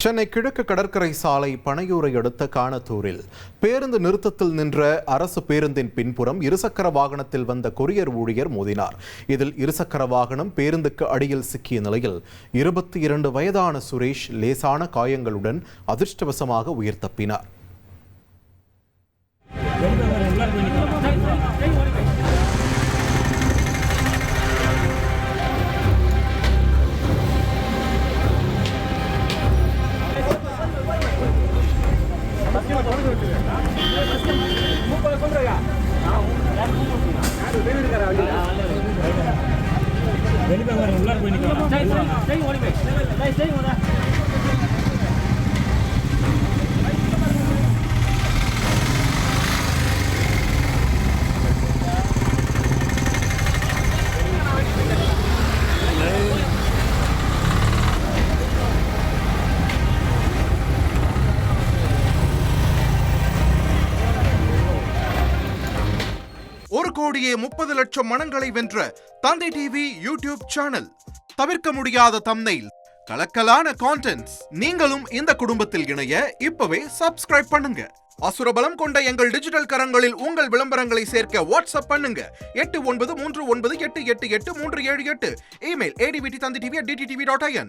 சென்னை கிழக்கு கடற்கரை சாலை பனையூரை அடுத்த காணத்தூரில் பேருந்து நிறுத்தத்தில் நின்ற அரசு பேருந்தின் பின்புறம் இருசக்கர வாகனத்தில் வந்த கொரியர் ஊழியர் மோதினார். இதில் இருசக்கர வாகனம் பேருந்துக்கு அடியில் சிக்கிய நிலையில் 22 வயதான சுரேஷ் லேசான காயங்களுடன் அதிர்ஷ்டவசமாக உயிர் தப்பினார். ஒரு கோடியே 30 லட்சம் மனங்களை வென்ற தந்தை டிவி யூடியூப் சேனல். தவிர்க்க முடியாத தம்ப்நெயில், கலக்கலான கான்டென்ட்ஸ். நீங்களும் இந்த குடும்பத்தில் இணைய இப்பவே சப்ஸ்கிரைப் பண்ணுங்க. அசுரபலம் கொண்ட எங்கள் டிஜிட்டல் கரங்களில் உங்கள் விளம்பரங்களை சேர்க்க வாட்ஸ்அப் பண்ணுங்க. 8939888838. Email advttv@dttv.in.